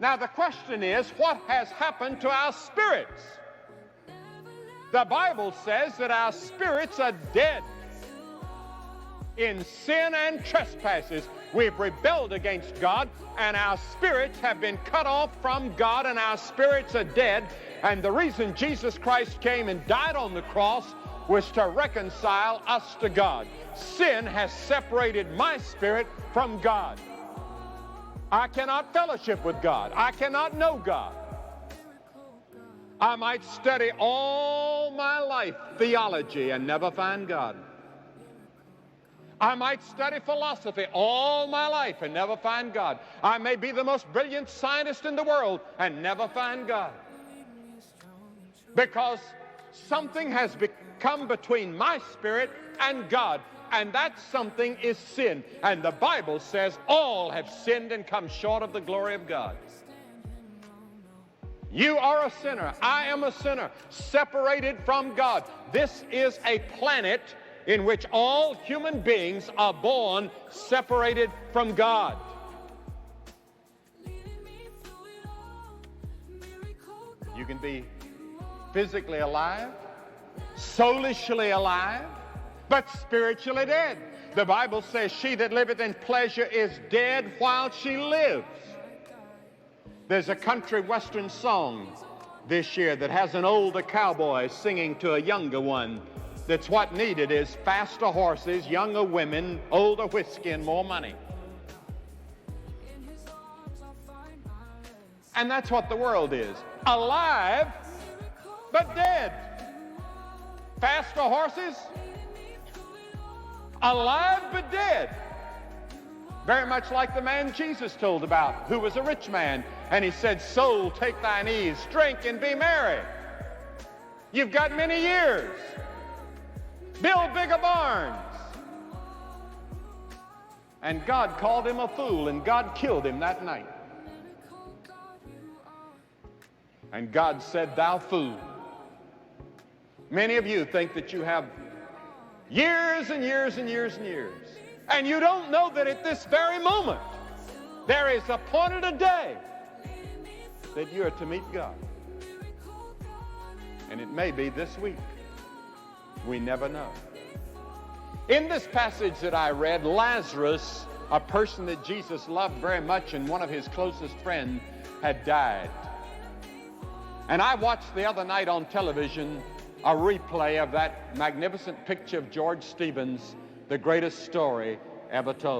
Now the question is, what has happened to our spirits? The Bible says that our spirits are dead in sin and trespasses. We've rebelled against God, and our spirits have been cut off from God, and our spirits are dead. And the reason Jesus Christ came and died on the cross was to reconcile us to God. Sin has separated my spirit from God. I cannot fellowship with God. I cannot know God. I might study all my life theology and never find God. I might study philosophy all my life and never find God. I may be the most brilliant scientist in the world and never find God. Because something has come between my spirit and God, and that something is sin. And the Bible says all have sinned and come short of the glory of God. You are a sinner. I am a sinner, separated from God. This is a planet in which all human beings are born separated from God. You can be physically alive, soulishly alive, but spiritually dead. The Bible says, she that liveth in pleasure is dead while she lives. There's a country western song this year that has an older cowboy singing to a younger one. That's what needed is faster horses, younger women, older whiskey, and more money. And that's what the world is. Alive, but dead. Faster horses, alive, but dead. Very much like the man Jesus told about, who was a rich man. And he said, soul, take thine ease, drink and be merry. You've got many years. Build bigger barns. And God called him a fool, and God killed him that night. And God said, thou fool. Many of you think that you have years and years and years and years. And you don't know that at this very moment, there is appointed a day that you are to meet God. And it may be this week. We never know. In this passage that I read, Lazarus, a person that Jesus loved very much and one of his closest friends, had died. And I watched the other night on television a replay of that magnificent picture of George Stevens, The Greatest Story Ever Told.